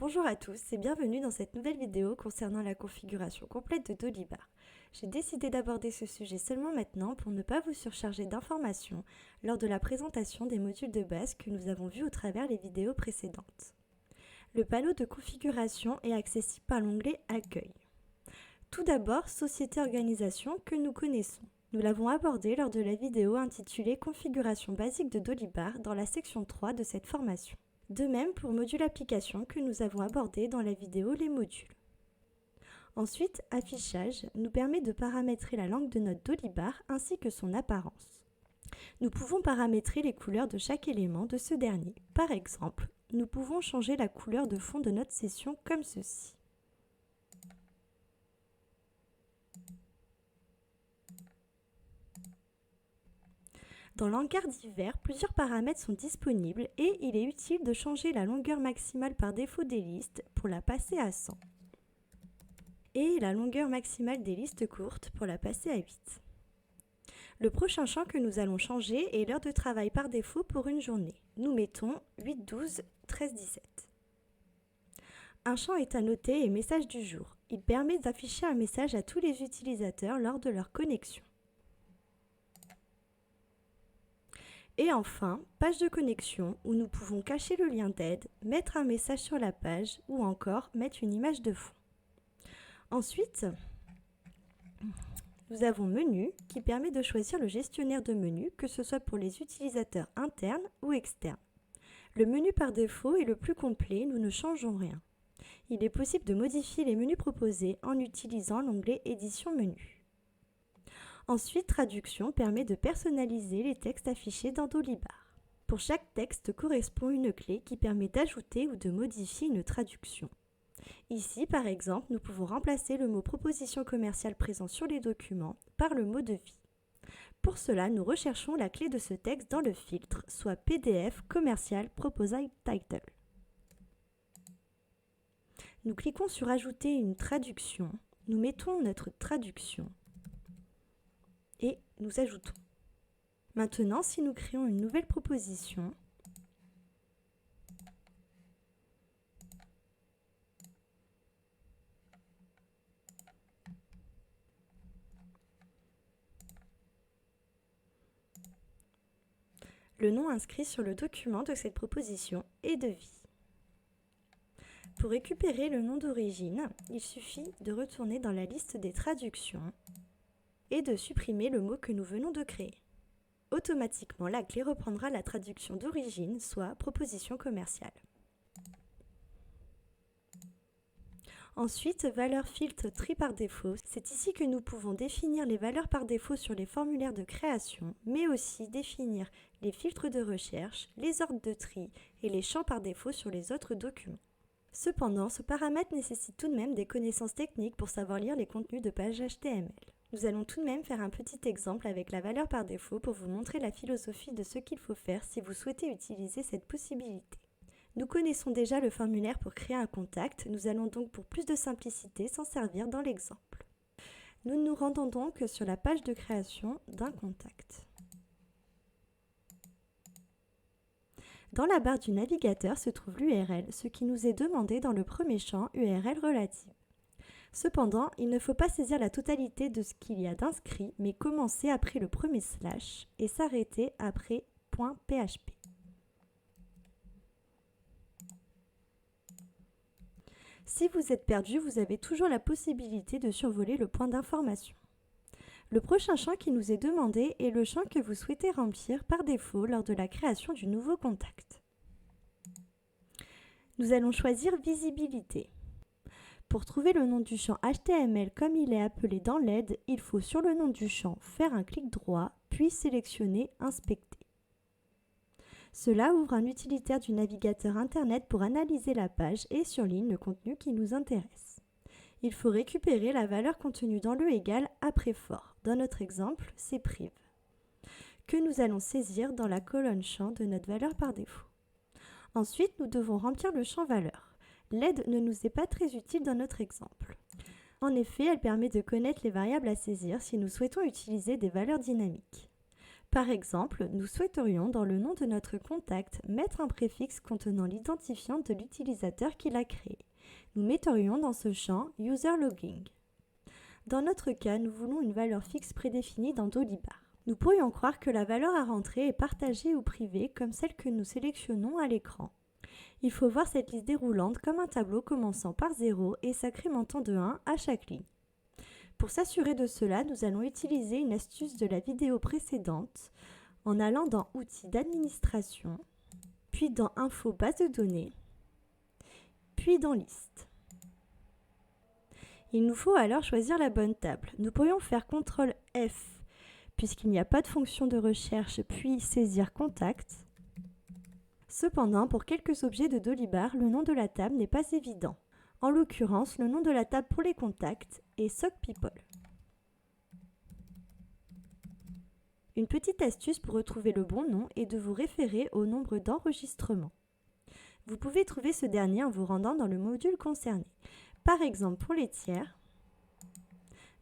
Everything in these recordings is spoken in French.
Bonjour à tous et bienvenue dans cette nouvelle vidéo concernant la configuration complète de Dolibar. J'ai décidé d'aborder ce sujet seulement maintenant pour ne pas vous surcharger d'informations lors de la présentation des modules de base que nous avons vus au travers les vidéos précédentes. Le panneau de configuration est accessible par l'onglet Accueil. Tout d'abord, Société Organisation que nous connaissons. Nous l'avons abordé lors de la vidéo intitulée Configuration basique de Dolibar dans la section 3 de cette formation. De même pour module application que nous avons abordé dans la vidéo les modules. Ensuite, affichage nous permet de paramétrer la langue de notre Dolibar ainsi que son apparence. Nous pouvons paramétrer les couleurs de chaque élément de ce dernier. Par exemple, nous pouvons changer la couleur de fond de notre session comme ceci. Dans l'encart divers, plusieurs paramètres sont disponibles et il est utile de changer la longueur maximale par défaut des listes pour la passer à 100 et la longueur maximale des listes courtes pour la passer à 8. Le prochain champ que nous allons changer est l'heure de travail par défaut pour une journée. Nous mettons 8-12, 13-17. Un champ est annoté et message du jour. Il permet d'afficher un message à tous les utilisateurs lors de leur connexion. Et enfin, page de connexion où nous pouvons cacher le lien d'aide, mettre un message sur la page ou encore mettre une image de fond. Ensuite, nous avons menu qui permet de choisir le gestionnaire de menu, que ce soit pour les utilisateurs internes ou externes. Le menu par défaut est le plus complet, nous ne changeons rien. Il est possible de modifier les menus proposés en utilisant l'onglet Édition menu. Ensuite, traduction permet de personnaliser les textes affichés dans Dolibar. Pour chaque texte correspond une clé qui permet d'ajouter ou de modifier une traduction. Ici, par exemple, nous pouvons remplacer le mot proposition commerciale présent sur les documents par le mot devis. Pour cela, nous recherchons la clé de ce texte dans le filtre, soit PDF commercial proposal title. Nous cliquons sur Ajouter une traduction, nous mettons notre traduction et nous ajoutons. Maintenant, si nous créons une nouvelle proposition, le nom inscrit sur le document de cette proposition est devis. Pour récupérer le nom d'origine, il suffit de retourner dans la liste des traductions et de supprimer le mot que nous venons de créer. Automatiquement, la clé reprendra la traduction d'origine, soit proposition commerciale. Ensuite, valeur filtre tri par défaut. C'est ici que nous pouvons définir les valeurs par défaut sur les formulaires de création, mais aussi définir les filtres de recherche, les ordres de tri et les champs par défaut sur les autres documents. Cependant, ce paramètre nécessite tout de même des connaissances techniques pour savoir lire les contenus de pages HTML. Nous allons tout de même faire un petit exemple avec la valeur par défaut pour vous montrer la philosophie de ce qu'il faut faire si vous souhaitez utiliser cette possibilité. Nous connaissons déjà le formulaire pour créer un contact, nous allons donc pour plus de simplicité s'en servir dans l'exemple. Nous nous rendons donc sur la page de création d'un contact. Dans la barre du navigateur se trouve l'URL, ce qui nous est demandé dans le premier champ URL relative. Cependant, il ne faut pas saisir la totalité de ce qu'il y a d'inscrit, mais commencer après le premier slash et s'arrêter après .php. Si vous êtes perdu, vous avez toujours la possibilité de survoler le point d'information. Le prochain champ qui nous est demandé est le champ que vous souhaitez remplir par défaut lors de la création du nouveau contact. Nous allons choisir Visibilité. Pour trouver le nom du champ HTML comme il est appelé dans l'aide, il faut sur le nom du champ faire un clic droit, puis sélectionner Inspecter. Cela ouvre un utilitaire du navigateur Internet pour analyser la page et surligne le contenu qui nous intéresse. Il faut récupérer la valeur contenue dans le égal après fort. Dans notre exemple, c'est priv, que nous allons saisir dans la colonne champ de notre valeur par défaut. Ensuite, nous devons remplir le champ valeur. L'aide ne nous est pas très utile dans notre exemple. En effet, elle permet de connaître les variables à saisir si nous souhaitons utiliser des valeurs dynamiques. Par exemple, nous souhaiterions dans le nom de notre contact mettre un préfixe contenant l'identifiant de l'utilisateur qui l'a créé. Nous metterions dans ce champ User Logging. Dans notre cas, nous voulons une valeur fixe prédéfinie dans Dolibar. Nous pourrions croire que la valeur à rentrer est partagée ou privée comme celle que nous sélectionnons à l'écran. Il faut voir cette liste déroulante comme un tableau commençant par 0 et s'incrémentant de 1 à chaque ligne. Pour s'assurer de cela, nous allons utiliser une astuce de la vidéo précédente en allant dans Outils d'administration, puis dans Info base de données, puis dans Liste. Il nous faut alors choisir la bonne table. Nous pourrions faire CTRL F puisqu'il n'y a pas de fonction de recherche, puis saisir Contact. Cependant, pour quelques objets de Dolibar, le nom de la table n'est pas évident. En l'occurrence, le nom de la table pour les contacts est SocPeople. Une petite astuce pour retrouver le bon nom est de vous référer au nombre d'enregistrements. Vous pouvez trouver ce dernier en vous rendant dans le module concerné. Par exemple, pour les tiers,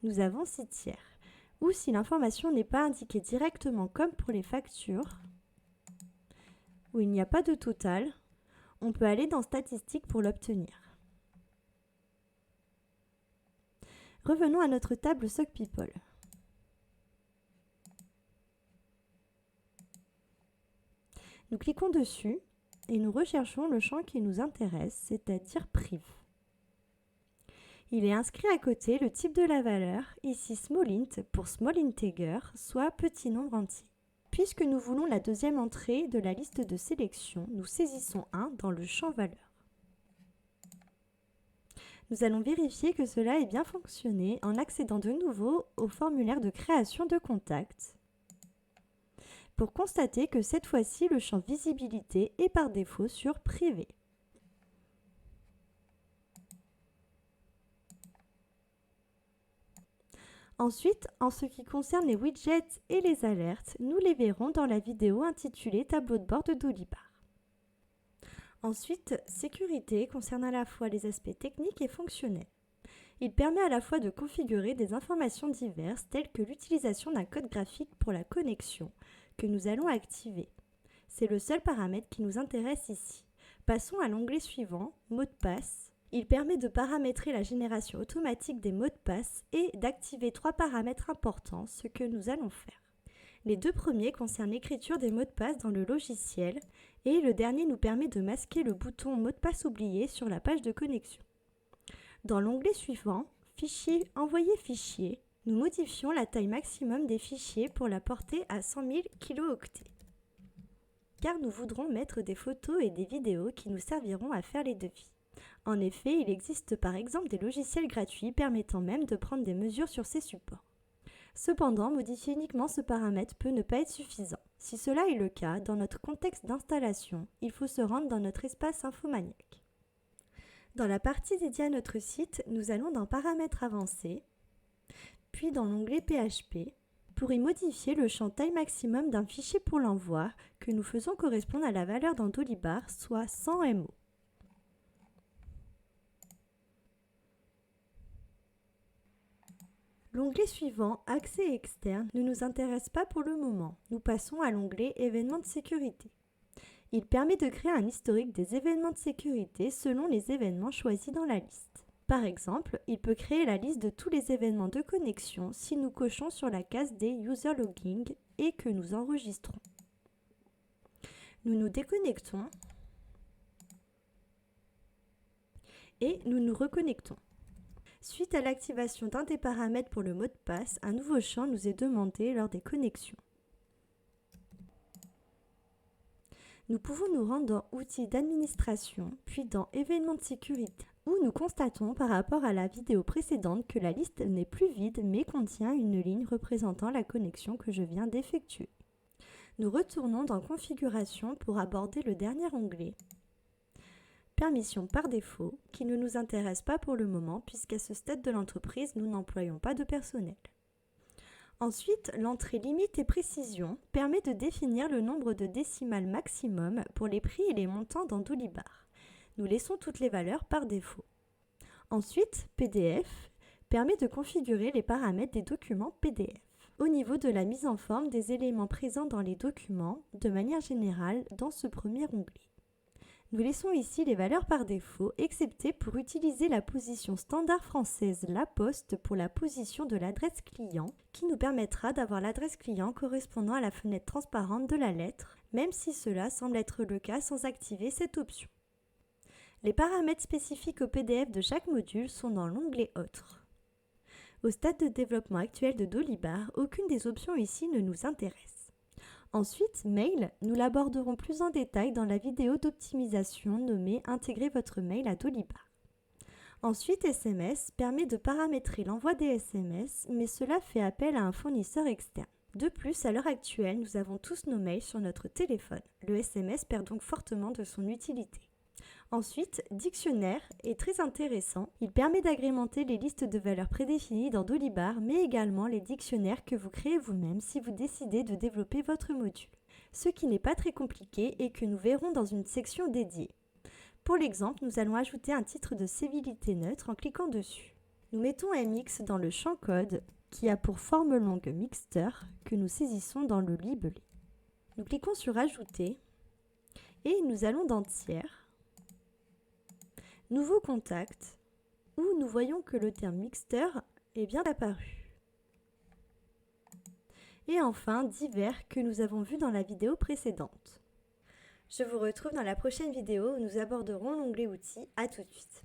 nous avons 6 tiers. Ou si l'information n'est pas indiquée directement comme pour les factures, où il n'y a pas de total, on peut aller dans Statistiques pour l'obtenir. Revenons à notre table SocPeople. Nous cliquons dessus et nous recherchons le champ qui nous intéresse, c'est-à-dire priv. Il est inscrit à côté le type de la valeur, ici smallint pour small integer, soit petit nombre entier. Puisque nous voulons la deuxième entrée de la liste de sélection, nous saisissons 1 dans le champ valeur. Nous allons vérifier que cela ait bien fonctionné en accédant de nouveau au formulaire de création de contact pour constater que cette fois-ci, le champ visibilité est par défaut sur privé. Ensuite, en ce qui concerne les widgets et les alertes, nous les verrons dans la vidéo intitulée Tableau de bord de Dolibar. Ensuite, sécurité concerne à la fois les aspects techniques et fonctionnels. Il permet à la fois de configurer des informations diverses telles que l'utilisation d'un code graphique pour la connexion que nous allons activer. C'est le seul paramètre qui nous intéresse ici. Passons à l'onglet suivant, Mots de passe. Il permet de paramétrer la génération automatique des mots de passe et d'activer 3 paramètres importants, ce que nous allons faire. Les 2 premiers concernent l'écriture des mots de passe dans le logiciel et le dernier nous permet de masquer le bouton mot de passe oublié sur la page de connexion. Dans l'onglet suivant, Fichier, Envoyer fichier, nous modifions la taille maximum des fichiers pour la porter à 100 000 kilooctets. Car nous voudrons mettre des photos et des vidéos qui nous serviront à faire les devis. En effet, il existe par exemple des logiciels gratuits permettant même de prendre des mesures sur ces supports. Cependant, modifier uniquement ce paramètre peut ne pas être suffisant. Si cela est le cas, dans notre contexte d'installation, il faut se rendre dans notre espace Infomaniac. Dans la partie dédiée à notre site, nous allons dans Paramètres avancés, puis dans l'onglet PHP, pour y modifier le champ taille maximum d'un fichier pour l'envoi que nous faisons correspondre à la valeur dans Dolibar, soit 100 MO. L'onglet suivant, Accès externe, ne nous intéresse pas pour le moment. Nous passons à l'onglet Événements de sécurité. Il permet de créer un historique des événements de sécurité selon les événements choisis dans la liste. Par exemple, il peut créer la liste de tous les événements de connexion si nous cochons sur la case des User Logging et que nous enregistrons. Nous nous déconnectons et nous nous reconnectons. Suite à l'activation d'un des paramètres pour le mot de passe, un nouveau champ nous est demandé lors des connexions. Nous pouvons nous rendre dans Outils d'administration, puis dans Événements de sécurité, où nous constatons par rapport à la vidéo précédente que la liste n'est plus vide mais contient une ligne représentant la connexion que je viens d'effectuer. Nous retournons dans Configuration pour aborder le dernier onglet. Permission par défaut, qui ne nous intéresse pas pour le moment puisqu'à ce stade de l'entreprise, nous n'employons pas de personnel. Ensuite, l'entrée limite et précision permet de définir le nombre de décimales maximum pour les prix et les montants dans Dolibar. Nous laissons toutes les valeurs par défaut. Ensuite, PDF permet de configurer les paramètres des documents PDF. au niveau de la mise en forme des éléments présents dans les documents, de manière générale, dans ce premier onglet. Nous laissons ici les valeurs par défaut, excepté pour utiliser la position standard française La Poste pour la position de l'adresse client, qui nous permettra d'avoir l'adresse client correspondant à la fenêtre transparente de la lettre, même si cela semble être le cas sans activer cette option. Les paramètres spécifiques au PDF de chaque module sont dans l'onglet Autres. Au stade de développement actuel de Dolibar, aucune des options ici ne nous intéresse. Ensuite, Mail, nous l'aborderons plus en détail dans la vidéo d'optimisation nommée « Intégrer votre mail à Dolibar ». Ensuite, SMS permet de paramétrer l'envoi des SMS, mais cela fait appel à un fournisseur externe. De plus, à l'heure actuelle, nous avons tous nos mails sur notre téléphone. Le SMS perd donc fortement de son utilité. Ensuite, Dictionnaire est très intéressant. Il permet d'agrémenter les listes de valeurs prédéfinies dans Dolibar, mais également les dictionnaires que vous créez vous-même si vous décidez de développer votre module. Ce qui n'est pas très compliqué et que nous verrons dans une section dédiée. Pour l'exemple, nous allons ajouter un titre de civilité neutre en cliquant dessus. Nous mettons MX dans le champ code qui a pour forme longue Mixter que nous saisissons dans le libellé. Nous cliquons sur Ajouter et nous allons dans Tiers. Nouveau contact, où nous voyons que le terme Mixter est bien apparu. Et enfin, divers que nous avons vu dans la vidéo précédente. Je vous retrouve dans la prochaine vidéo où nous aborderons l'onglet outils. À tout de suite.